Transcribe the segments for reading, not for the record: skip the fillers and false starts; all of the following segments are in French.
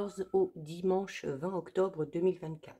14 au dimanche 20 octobre 2024.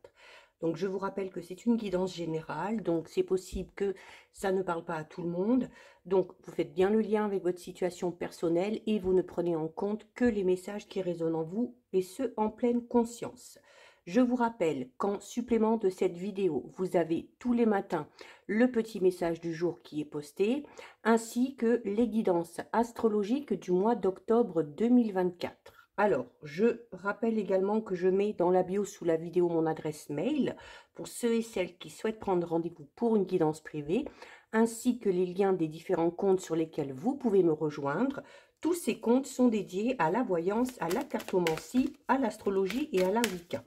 Donc je vous rappelle que c'est une guidance générale, donc c'est possible que ça ne parle pas à tout le monde. Donc vous faites bien le lien avec votre situation personnelle et vous ne prenez en compte que les messages qui résonnent en vous et ce en pleine conscience. Je vous rappelle qu'en supplément de cette vidéo, vous avez tous les matins le petit message du jour qui est posté, ainsi que les guidances astrologiques du mois d'octobre 2024. Alors, je rappelle également que je mets dans la bio sous la vidéo mon adresse mail pour ceux et celles qui souhaitent prendre rendez-vous pour une guidance privée, ainsi que les liens des différents comptes sur lesquels vous pouvez me rejoindre. Tous ces comptes sont dédiés à la voyance, à la cartomancie, à l'astrologie et à la Wicca.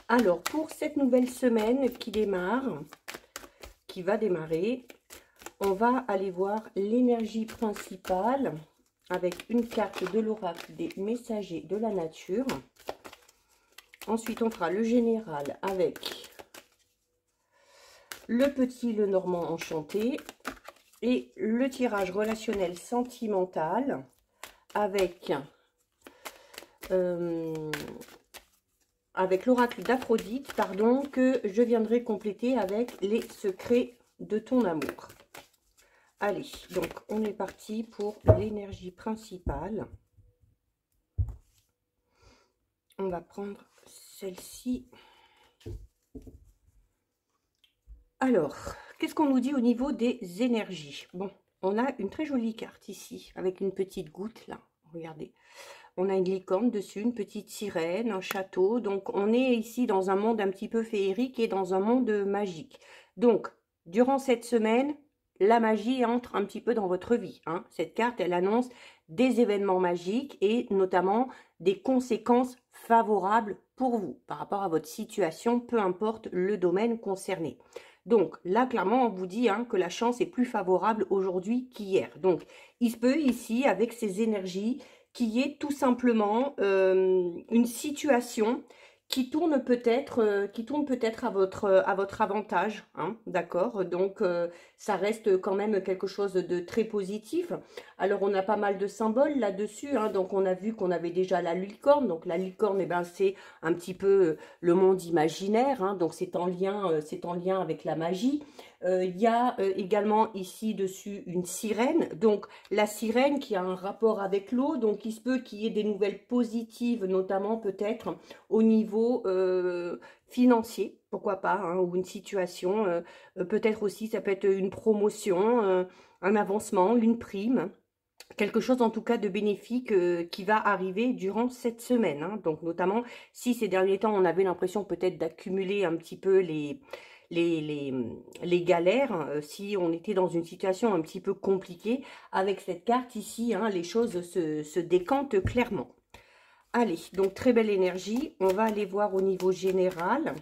Alors, pour cette nouvelle semaine qui démarre, qui va démarrer, on va aller voir l'énergie principale avec une carte de l'oracle des messagers de la nature. Ensuite, on fera le général avec le petit Lenormand enchanté et le tirage relationnel sentimental avec l'oracle d'Aphrodite, pardon, que je viendrai compléter avec les secrets de ton amour. Allez, donc on est parti pour l'énergie principale. On va prendre celle-ci. Alors, qu'est-ce qu'on nous dit au niveau des énergies? Bon, on a une très jolie carte ici, avec une petite goutte là, regardez. On a une licorne dessus, une petite sirène, un château. Donc, on est ici dans un monde un petit peu féerique et dans un monde magique. Donc, durant cette semaine, la magie entre un petit peu dans votre vie. Hein. Cette carte, elle annonce des événements magiques et notamment des conséquences favorables pour vous par rapport à votre situation, peu importe le domaine concerné. Donc, là, clairement, on vous dit hein, que la chance est plus favorable aujourd'hui qu'hier. Donc, il se peut ici, avec ces énergies, qu'il y ait tout simplement une situation qui tourne peut-être à votre avantage, hein, d'accord? Donc ça reste quand même quelque chose de très positif. Alors on a pas mal de symboles là-dessus, hein, donc on a vu qu'on avait déjà la licorne. Donc la licorne, eh ben, c'est un petit peu le monde imaginaire, hein, donc c'est en lien avec la magie. Il y a également ici dessus une sirène, donc la sirène qui a un rapport avec l'eau, donc il se peut qu'il y ait des nouvelles positives, notamment peut-être au niveau financier, pourquoi pas, hein, ou une situation, peut-être aussi ça peut être une promotion, un avancement, une prime. Quelque chose en tout cas de bénéfique qui va arriver durant cette semaine. Hein. Donc notamment si ces derniers temps on avait l'impression peut-être d'accumuler un petit peu les galères, si on était dans une situation un petit peu compliquée, avec cette carte ici, hein, les choses se décantent clairement. Allez, donc très belle énergie. On va aller voir au niveau général.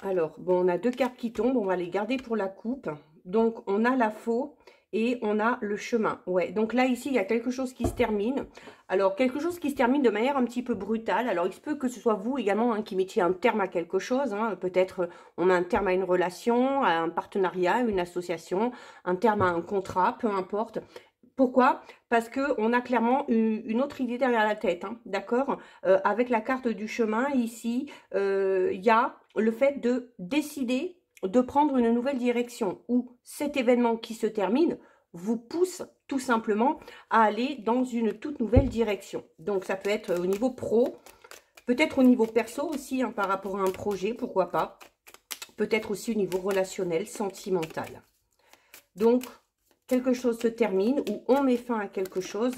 Alors, bon, on a deux cartes qui tombent, on va les garder pour la coupe. Donc, on a la faux et on a le chemin. Ouais, donc là, ici, il y a quelque chose qui se termine. Alors, quelque chose qui se termine de manière un petit peu brutale. Alors, il se peut que ce soit vous également hein, qui mettiez un terme à quelque chose. Hein. Peut-être on met un terme à une relation, à un partenariat, une association, un terme à un contrat, peu importe. Pourquoi? Parce qu'on a clairement une autre idée derrière la tête, hein, d'accord? Avec la carte du chemin, ici, il y a le fait de décider de prendre une nouvelle direction où cet événement qui se termine vous pousse tout simplement à aller dans une toute nouvelle direction. Donc, ça peut être au niveau pro, peut-être au niveau perso aussi, hein, par rapport à un projet, pourquoi pas. Peut-être aussi au niveau relationnel, sentimental. Donc, quelque chose se termine ou on met fin à quelque chose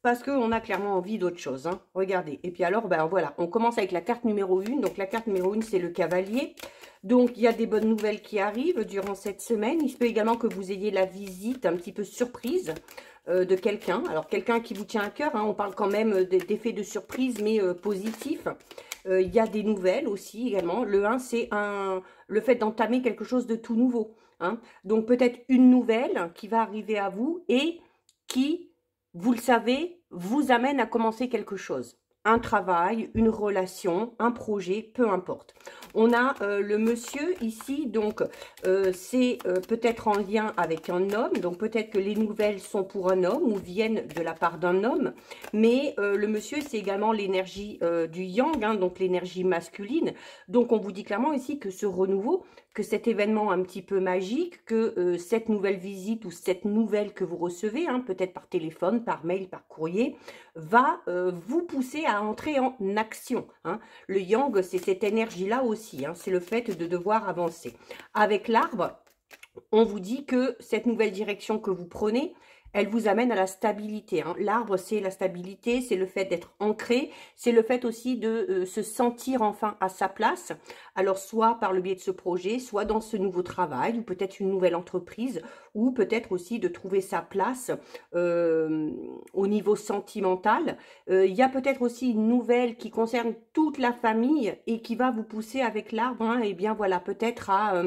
parce qu'on a clairement envie d'autre chose. Hein. Regardez. Et puis alors, ben voilà, on commence avec la carte numéro 1. Donc, la carte numéro 1, c'est le cavalier. Donc, il y a des bonnes nouvelles qui arrivent durant cette semaine. Il se peut également que vous ayez la visite un petit peu surprise de quelqu'un. Alors, quelqu'un qui vous tient à cœur. Hein. On parle quand même d'effets de surprise, mais positifs. Il y a des nouvelles aussi également. Le 1, c'est le fait d'entamer quelque chose de tout nouveau. Hein. Donc, peut-être une nouvelle qui va arriver à vous et qui, vous le savez, vous amène à commencer quelque chose. un travail, une relation, un projet, peu importe. On a le monsieur ici, donc c'est peut-être en lien avec un homme, donc peut-être que les nouvelles sont pour un homme ou viennent de la part d'un homme, mais le monsieur c'est également l'énergie du yang, hein, donc l'énergie masculine. Donc on vous dit clairement ici que ce renouveau, que cet événement un petit peu magique, que cette nouvelle visite ou cette nouvelle que vous recevez, hein, peut-être par téléphone, par mail, par courrier, va vous pousser à entrer en action. Hein. Le yang, c'est cette énergie-là aussi, hein, c'est le fait de devoir avancer. Avec l'arbre, on vous dit que cette nouvelle direction que vous prenez, elle vous amène à la stabilité. Hein. L'arbre, c'est la stabilité, c'est le fait d'être ancré, c'est le fait aussi de se sentir enfin à sa place. Alors, soit par le biais de ce projet, soit dans ce nouveau travail, ou peut-être une nouvelle entreprise, ou peut-être aussi de trouver sa place au niveau sentimental. Il y a peut-être aussi une nouvelle qui concerne toute la famille et qui va vous pousser avec l'arbre, hein, et bien voilà, peut-être à,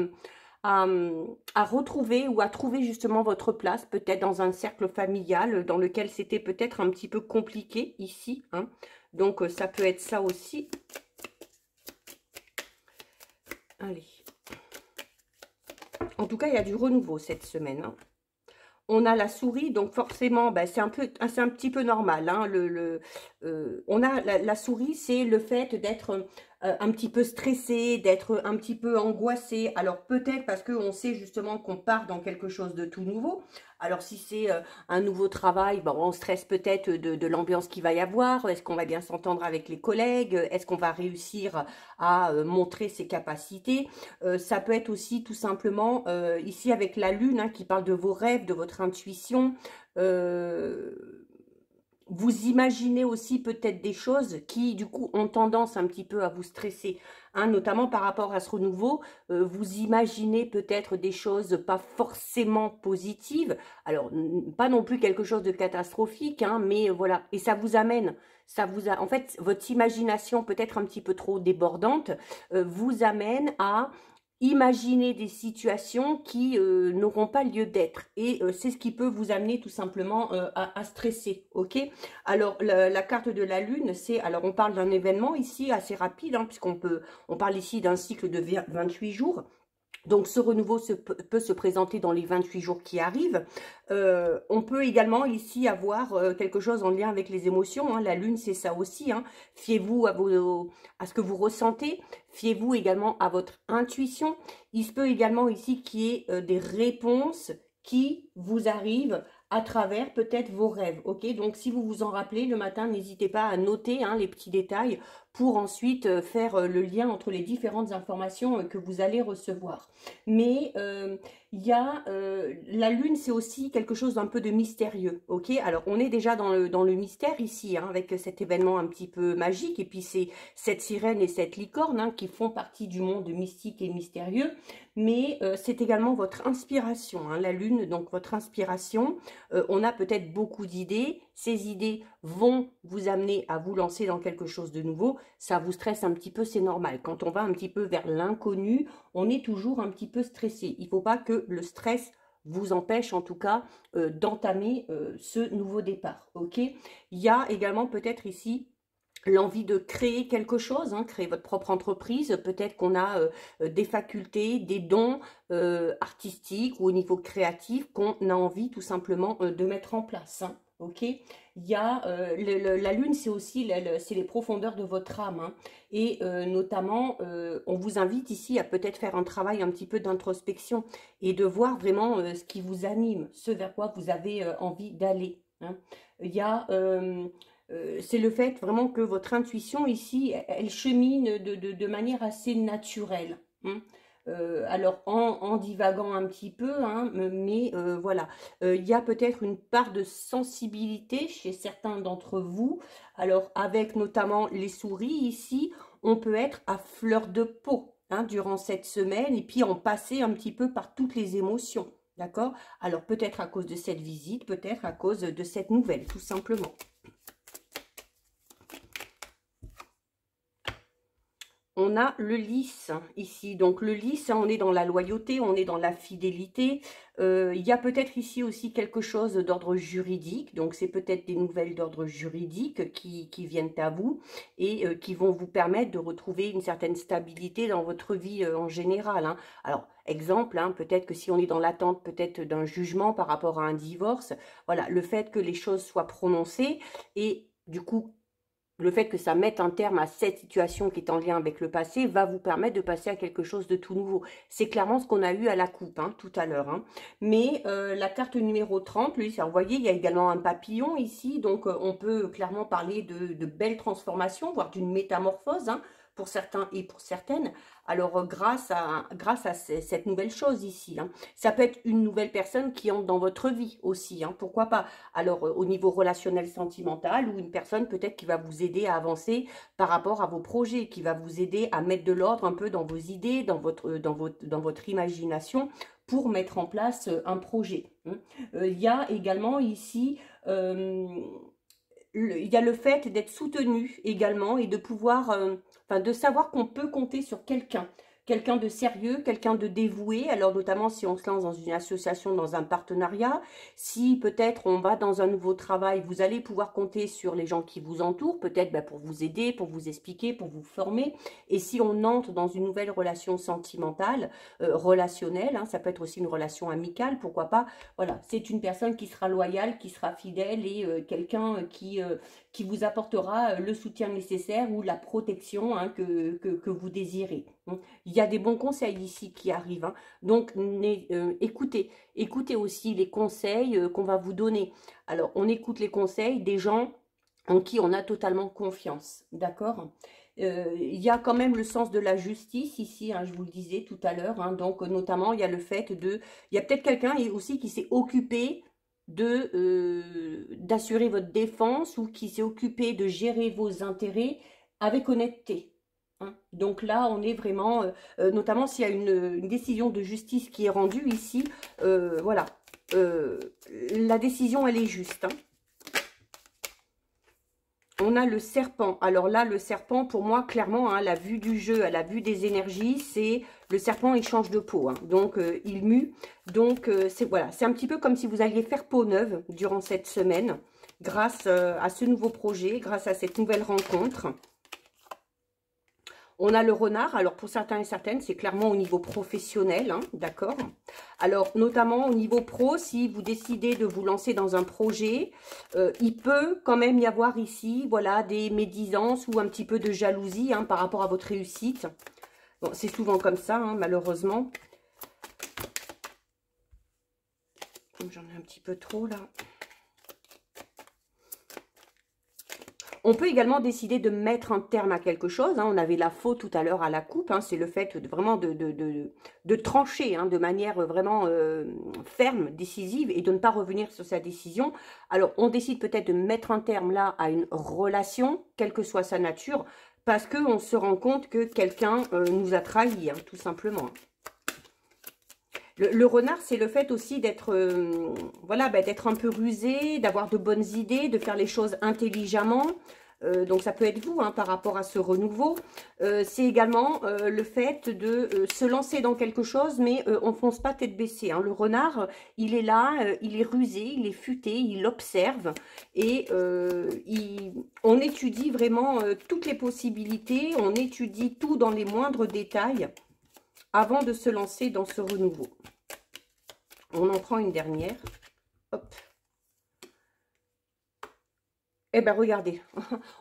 à retrouver ou à trouver justement votre place, peut-être dans un cercle familial dans lequel c'était peut-être un petit peu compliqué ici. Hein. Donc, ça peut être ça aussi. Allez. En tout cas, il y a du renouveau cette semaine. Hein. On a la souris, donc forcément, ben, c'est un petit peu normal. Hein, on a la souris, c'est le fait d'être un petit peu stressé, d'être un petit peu angoissé. Alors peut-être parce qu'on sait justement qu'on part dans quelque chose de tout nouveau. Alors si c'est un nouveau travail, bon, on stresse peut-être de l'ambiance qu'il va y avoir. Est-ce qu'on va bien s'entendre avec les collègues? Est-ce qu'on va réussir à montrer ses capacités? Ça peut être aussi tout simplement ici avec la lune, hein, qui parle de vos rêves, de votre intuition. Vous imaginez aussi peut-être des choses qui, du coup, ont tendance un petit peu à vous stresser, hein, notamment par rapport à ce renouveau. Vous imaginez peut-être des choses pas forcément positives, alors pas non plus quelque chose de catastrophique, hein, mais voilà, et ça vous amène, en fait, votre imagination peut-être un petit peu trop débordante, vous amène à imaginer des situations qui n'auront pas lieu d'être. Et c'est ce qui peut vous amener tout simplement à stresser, ok? Alors, la carte de la Lune, c'est... Alors, on parle d'un événement ici assez rapide, hein, on parle ici d'un cycle de 28 jours. Donc, ce renouveau peut se présenter dans les 28 jours qui arrivent. On peut également ici avoir quelque chose en lien avec les émotions. Hein. La lune, c'est ça aussi. Hein. Fiez-vous à ce que vous ressentez. Fiez-vous également à votre intuition. Il se peut également ici qu'il y ait des réponses qui vous arrivent à travers peut-être vos rêves. Ok, donc si vous vous en rappelez le matin, n'hésitez pas à noter, hein, les petits détails pour ensuite faire le lien entre les différentes informations que vous allez recevoir. Mais il y a la lune, c'est aussi quelque chose d'un peu de mystérieux. Ok, alors on est déjà dans le mystère ici, hein, avec cet événement un petit peu magique, et puis c'est cette sirène et cette licorne, hein, qui font partie du monde mystique et mystérieux. Mais c'est également votre inspiration, hein, la lune, donc votre inspiration. On a peut-être beaucoup d'idées. Ces idées vont vous amener à vous lancer dans quelque chose de nouveau. Ça vous stresse un petit peu, c'est normal. Quand on va un petit peu vers l'inconnu, on est toujours un petit peu stressé. Il ne faut pas que le stress vous empêche en tout cas d'entamer ce nouveau départ. Ok, il y a également peut-être ici l'envie de créer quelque chose, hein, créer votre propre entreprise. Peut-être qu'on a des facultés, des dons artistiques ou au niveau créatif qu'on a envie tout simplement de mettre en place. Hein, ok, il y a la lune, c'est aussi c'est les profondeurs de votre âme. Hein, et notamment, on vous invite ici à peut-être faire un travail un petit peu d'introspection et de voir vraiment ce qui vous anime, ce vers quoi vous avez envie d'aller. Hein. Il y a... c'est le fait vraiment que votre intuition ici, elle chemine de manière assez naturelle. Hein. Alors en divaguant un petit peu, hein, mais voilà. Il y a peut-être une part de sensibilité chez certains d'entre vous. Alors avec notamment les souris ici, on peut être à fleur de peau, hein, durant cette semaine et puis en passer un petit peu par toutes les émotions. D'accord? Alors peut-être à cause de cette visite, peut-être à cause de cette nouvelle, tout simplement. on a le lys ici. Donc le lys, on est dans la loyauté, on est dans la fidélité. Il y a peut-être ici aussi quelque chose d'ordre juridique. Donc c'est peut-être des nouvelles d'ordre juridique qui viennent à vous et qui vont vous permettre de retrouver une certaine stabilité dans votre vie en général, hein. Alors, exemple, hein, peut-être que si on est dans l'attente peut-être d'un jugement par rapport à un divorce, voilà, le fait que les choses soient prononcées et du coup le fait que ça mette un terme à cette situation qui est en lien avec le passé va vous permettre de passer à quelque chose de tout nouveau. C'est clairement ce qu'on a eu à la coupe, hein, tout à l'heure, hein. Mais la carte numéro 30, lui, vous voyez, il y a également un papillon ici, donc on peut clairement parler de belles transformations, voire d'une métamorphose, hein, pour certains et pour certaines. Alors, grâce à cette nouvelle chose ici, hein. Ça peut être une nouvelle personne qui entre dans votre vie aussi, hein, pourquoi pas. Alors, au niveau relationnel sentimental, ou une personne peut-être qui va vous aider à avancer par rapport à vos projets, qui va vous aider à mettre de l'ordre un peu dans vos idées, dans votre imagination, pour mettre en place un projet, hein. Il y a également ici... il y a le fait d'être soutenu également et de pouvoir, enfin de savoir qu'on peut compter sur quelqu'un, quelqu'un de sérieux, quelqu'un de dévoué. Alors notamment si on se lance dans une association, dans un partenariat, si peut-être on va dans un nouveau travail, vous allez pouvoir compter sur les gens qui vous entourent, peut-être pour vous aider, pour vous expliquer, pour vous former. Et si on entre dans une nouvelle relation sentimentale, relationnelle, hein, ça peut être aussi une relation amicale, pourquoi pas. Voilà, c'est une personne qui sera loyale, qui sera fidèle et quelqu'un qui vous apportera le soutien nécessaire ou la protection, hein, que vous désirez. Il y a des bons conseils ici qui arrivent, hein. Donc écoutez aussi les conseils qu'on va vous donner. Alors on écoute les conseils des gens en qui on a totalement confiance, d'accord? Il y a quand même le sens de la justice ici, hein, je vous le disais tout à l'heure, hein. Donc notamment il y a le fait de... Il y a peut-être quelqu'un aussi qui s'est occupé d'assurer votre défense ou qui s'est occupé de gérer vos intérêts avec honnêteté, hein. Donc là, on est vraiment, notamment s'il y a une décision de justice qui est rendue ici, voilà, euh, la décision, elle est juste, hein. On a le serpent. Alors là, le serpent, pour moi, clairement, hein, à la vue du jeu, à la vue des énergies, c'est le serpent, il change de peau, hein. Donc il mue. Donc c'est voilà, c'est un petit peu comme si vous alliez faire peau neuve durant cette semaine, grâce à ce nouveau projet, grâce à cette nouvelle rencontre. On a le renard, alors pour certains et certaines, c'est clairement au niveau professionnel, hein, d'accord? Alors, notamment au niveau pro, si vous décidez de vous lancer dans un projet, il peut quand même y avoir ici, voilà, des médisances ou un petit peu de jalousie, hein, par rapport à votre réussite. Bon, c'est souvent comme ça, hein, malheureusement. J'en ai un petit peu trop, là. On peut également décider de mettre un terme à quelque chose, hein. On avait la faute tout à l'heure à la coupe, hein. C'est le fait vraiment de trancher, hein, de manière vraiment ferme, décisive, et de ne pas revenir sur sa décision. Alors, on décide peut-être de mettre un terme là à une relation, quelle que soit sa nature, parce qu'on se rend compte que quelqu'un nous a trahis, hein, tout simplement. Le renard, c'est le fait aussi d'être voilà, d'être un peu rusé, d'avoir de bonnes idées, de faire les choses intelligemment. Donc, ça peut être vous, hein, par rapport à ce renouveau. C'est également le fait de se lancer dans quelque chose, mais on ne fonce pas tête baissée, hein. Le renard, il est là, il est rusé, il est futé, il observe. Et on étudie vraiment toutes les possibilités, on étudie tout dans les moindres détails avant de se lancer dans ce renouveau. On en prend une dernière. Hop. Eh bien, regardez.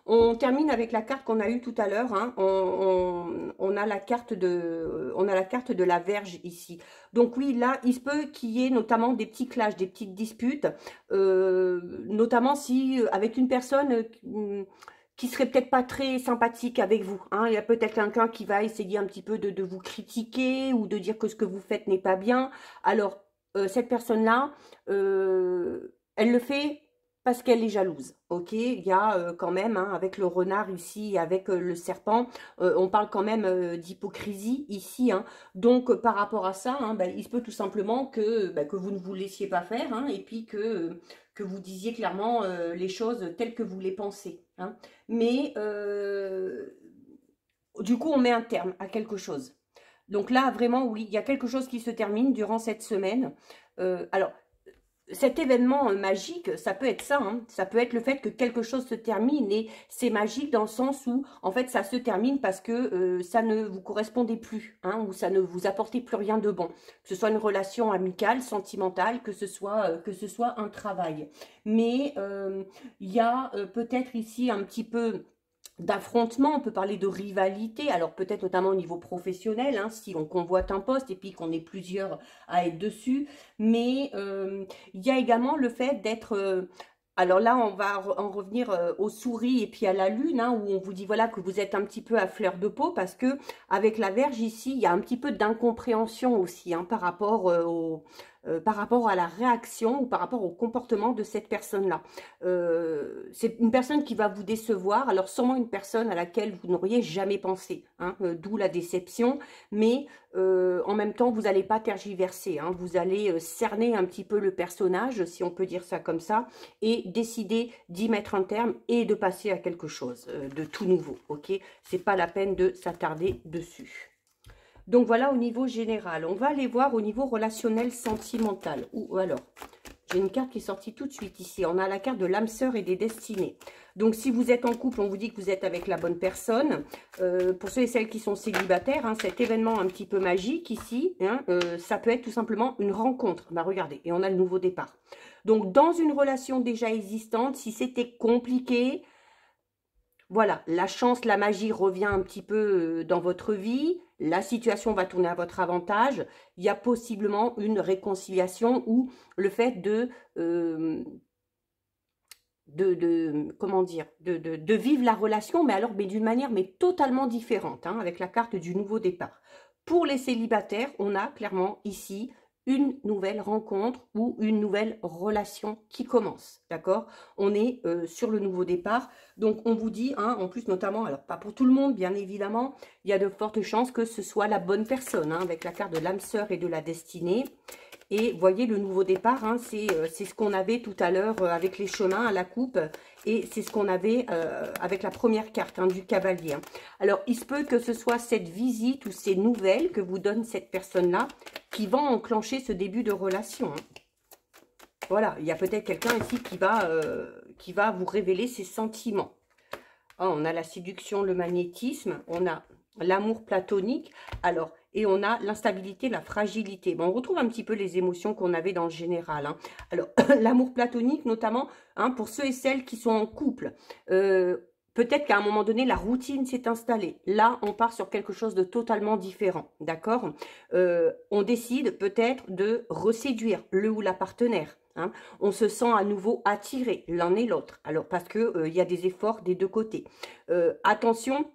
On termine avec la carte qu'on a eue tout à l'heure, hein. On a la carte de la Vierge ici. Donc oui, là, il se peut qu'il y ait notamment des petits clashs, des petites disputes. Notamment si, avec une personne... qui serait peut-être pas très sympathique avec vous, hein. Il y a peut-être quelqu'un qui va essayer un petit peu de vous critiquer ou de dire que ce que vous faites n'est pas bien. Alors, cette personne-là, elle le fait parce qu'elle est jalouse, ok? Il y a quand même, hein, avec le renard ici, avec le serpent, on parle quand même d'hypocrisie ici, hein. Donc, par rapport à ça, hein, il se peut tout simplement que vous ne vous laissiez pas faire, hein, et puis que vous disiez clairement les choses telles que vous les pensez, hein. Mais du coup, on met un terme à quelque chose. Donc là, vraiment, oui, il y a quelque chose qui se termine durant cette semaine. Alors, cet événement magique, ça peut être ça, hein. Ça peut être le fait que quelque chose se termine et c'est magique dans le sens où, en fait, ça se termine parce que ça ne vous correspondait plus, hein, ou ça ne vous apportait plus rien de bon. Que ce soit une relation amicale, sentimentale, que ce soit un travail. Mais il y a peut-être ici un petit peu d'affrontement, on peut parler de rivalité, alors peut-être notamment au niveau professionnel, hein, si on convoite un poste et puis qu'on est plusieurs à être dessus, mais il y a également le fait d'être... alors là, on va en revenir aux souris et puis à la lune, hein, où on vous dit voilà que vous êtes un petit peu à fleur de peau, parce que avec la Vierge ici, il y a un petit peu d'incompréhension aussi, hein, par rapport à la réaction ou par rapport au comportement de cette personne-là. C'est une personne qui va vous décevoir, alors sûrement une personne à laquelle vous n'auriez jamais pensé, hein, d'où la déception, mais en même temps, vous n'allez pas tergiverser, hein, vous allez cerner un petit peu le personnage, si on peut dire ça comme ça, et décider d'y mettre un terme et de passer à quelque chose de tout nouveau, ok? C'est pas la peine de s'attarder dessus. Donc voilà au niveau général. On va aller voir au niveau relationnel sentimental. Ou alors, j'ai une carte qui est sortie tout de suite ici. On a la carte de l'âme sœur et des destinées. Donc si vous êtes en couple, on vous dit que vous êtes avec la bonne personne. Pour ceux et celles qui sont célibataires, hein, cet événement un petit peu magique ici, hein, ça peut être tout simplement une rencontre. Bah regardez, et on a le nouveau départ. Donc dans une relation déjà existante, si c'était compliqué, voilà, la chance, la magie revient un petit peu dans votre vie. La situation va tourner à votre avantage. Il y a possiblement une réconciliation ou le fait comment dire, de vivre la relation, mais alors d'une manière mais totalement différente, hein, avec la carte du nouveau départ. Pour les célibataires, on a clairement ici une nouvelle rencontre ou une nouvelle relation qui commence, d'accord? On est sur le nouveau départ, donc on vous dit, hein, en plus notamment, alors pas pour tout le monde bien évidemment, il y a de fortes chances que ce soit la bonne personne, hein, avec la carte de l'âme sœur et de la destinée. Et voyez, le nouveau départ, hein, c'est ce qu'on avait tout à l'heure avec les chemins à la coupe. Et c'est ce qu'on avait avec la première carte, hein, du cavalier. Hein. Alors, il se peut que ce soit cette visite ou ces nouvelles que vous donne cette personne-là qui va enclencher ce début de relation. Hein. Voilà, il y a peut-être quelqu'un ici qui va vous révéler ses sentiments. Ah, on a la séduction, le magnétisme, on a l'amour platonique. Alors, et on a l'instabilité, la fragilité. Bon, on retrouve un petit peu les émotions qu'on avait dans le général. Hein. Alors, l'amour platonique, notamment, hein, pour ceux et celles qui sont en couple. Peut-être qu'à un moment donné, la routine s'est installée. Là, on part sur quelque chose de totalement différent, d'accord? On décide peut-être de reséduire le ou la partenaire. Hein. On se sent à nouveau attiré l'un et l'autre. Alors, parce que y a des efforts des deux côtés. Attention,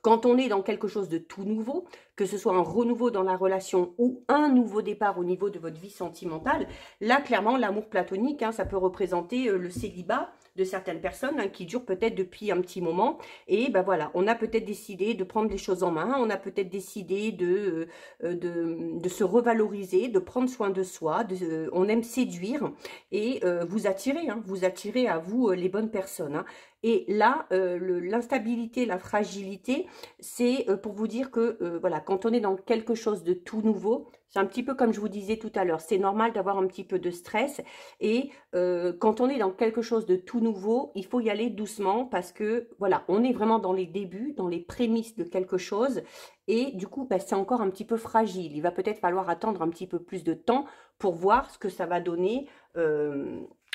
quand on est dans quelque chose de tout nouveau, que ce soit un renouveau dans la relation ou un nouveau départ au niveau de votre vie sentimentale, là, clairement, l'amour platonique, hein, ça peut représenter le célibat de certaines personnes, hein, qui durent peut-être depuis un petit moment. Et ben voilà, on a peut-être décidé de prendre les choses en main, on a peut-être décidé de se revaloriser, de prendre soin de soi, on aime séduire et vous attirez à vous les bonnes personnes. Hein. Et là, l'instabilité, la fragilité, c'est pour vous dire que voilà, quand on est dans quelque chose de tout nouveau, c'est un petit peu comme je vous disais tout à l'heure, c'est normal d'avoir un petit peu de stress. Et quand on est dans quelque chose de tout nouveau, il faut y aller doucement parce que voilà, on est vraiment dans les débuts, dans les prémices de quelque chose. Et du coup, ben, c'est encore un petit peu fragile. Il va peut-être falloir attendre un petit peu plus de temps pour voir ce que ça va donner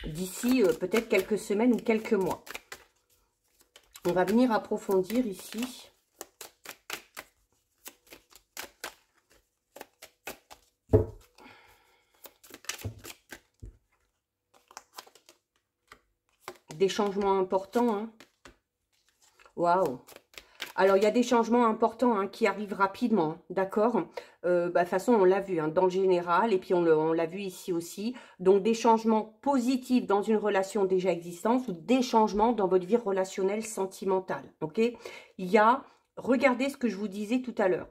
d'ici peut-être quelques semaines ou quelques mois. On va venir approfondir ici. Des changements importants. Hein. Waouh! Alors, il y a des changements importants, hein, qui arrivent rapidement, d'accord? De toute façon, on l'a vu, hein, dans le général, et puis on l'a vu ici aussi. Donc, des changements positifs dans une relation déjà existante ou des changements dans votre vie relationnelle sentimentale, ok? Il y a regardez ce que je vous disais tout à l'heure.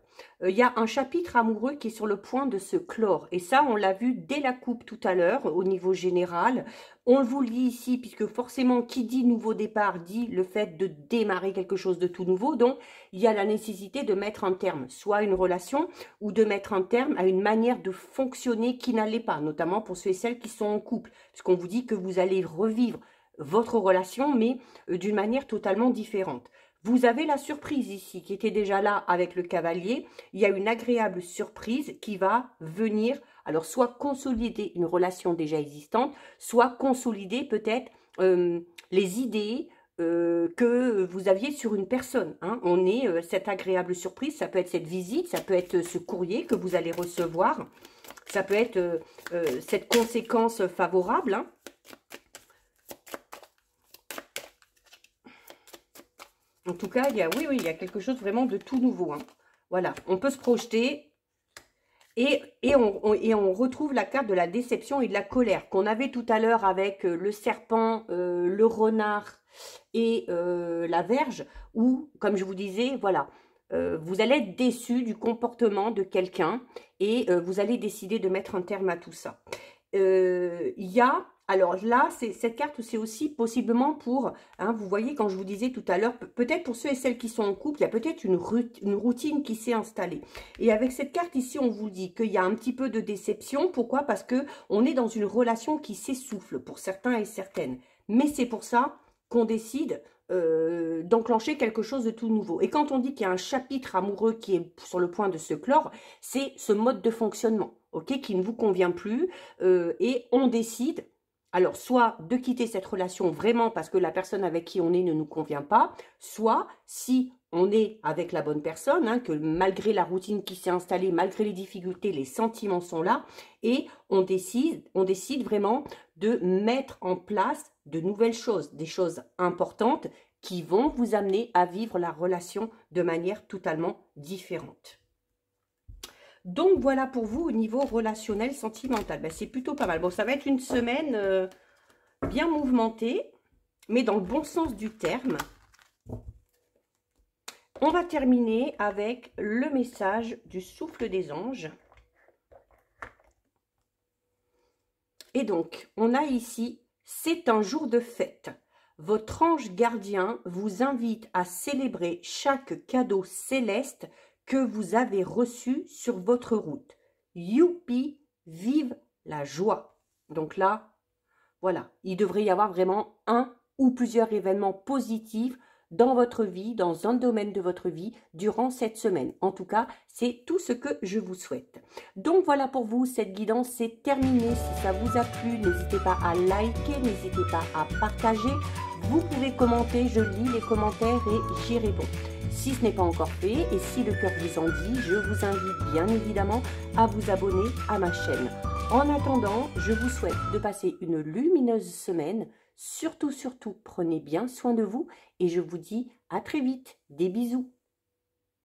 Il y a un chapitre amoureux qui est sur le point de se clore. Et ça, on l'a vu dès la coupe tout à l'heure, au niveau général. On vous le dit ici, puisque forcément, qui dit nouveau départ, dit le fait de démarrer quelque chose de tout nouveau. Donc, il y a la nécessité de mettre un terme, soit à une relation, ou de mettre un terme à une manière de fonctionner qui n'allait pas, notamment pour ceux et celles qui sont en couple. Puisqu'on vous dit que vous allez revivre votre relation, mais d'une manière totalement différente. Vous avez la surprise ici, qui était déjà là avec le cavalier. Il y a une agréable surprise qui va venir, alors soit consolider une relation déjà existante, soit consolider peut-être les idées que vous aviez sur une personne. Hein. On est cette agréable surprise, ça peut être cette visite, ça peut être ce courrier que vous allez recevoir, ça peut être cette conséquence favorable, hein. En tout cas, oui, il y a quelque chose vraiment de tout nouveau. Hein. Voilà, on peut se projeter et on retrouve la carte de la déception et de la colère qu'on avait tout à l'heure avec le serpent, le renard et la Vierge, où, comme je vous disais, voilà, vous allez être déçu du comportement de quelqu'un et vous allez décider de mettre un terme à tout ça. Il y a... Alors là, cette carte, c'est aussi possiblement pour, hein, vous voyez, quand je vous disais tout à l'heure, peut-être pour ceux et celles qui sont en couple, il y a peut-être une routine qui s'est installée. Et avec cette carte ici, on vous dit qu'il y a un petit peu de déception. Pourquoi? Parce que on est dans une relation qui s'essouffle pour certains et certaines. Mais c'est pour ça qu'on décide d'enclencher quelque chose de tout nouveau. Et quand on dit qu'il y a un chapitre amoureux qui est sur le point de se clore, c'est ce mode de fonctionnement, ok, qui ne vous convient plus, et on décide... Alors, soit de quitter cette relation vraiment parce que la personne avec qui on est ne nous convient pas, soit si on est avec la bonne personne, hein, que malgré la routine qui s'est installée, malgré les difficultés, les sentiments sont là, et on décide vraiment de mettre en place de nouvelles choses, des choses importantes qui vont vous amener à vivre la relation de manière totalement différente. Donc, voilà pour vous au niveau relationnel, sentimental. Ben, c'est plutôt pas mal. Bon, ça va être une semaine bien mouvementée, mais dans le bon sens du terme. On va terminer avec le message du souffle des anges. Et donc, on a ici, c'est un jour de fête. Votre ange gardien vous invite à célébrer chaque cadeau céleste que vous avez reçu sur votre route. Youpi, vive la joie. Donc là, voilà, il devrait y avoir vraiment un ou plusieurs événements positifs dans votre vie, dans un domaine de votre vie, durant cette semaine. En tout cas, c'est tout ce que je vous souhaite. Donc voilà pour vous, cette guidance, c'est terminé. Si ça vous a plu, n'hésitez pas à liker, n'hésitez pas à partager. Vous pouvez commenter, je lis les commentaires et j'y réponds. Si ce n'est pas encore fait et si le cœur vous en dit, je vous invite bien évidemment à vous abonner à ma chaîne. En attendant, je vous souhaite de passer une lumineuse semaine. Surtout, prenez bien soin de vous et je vous dis à très vite. Des bisous.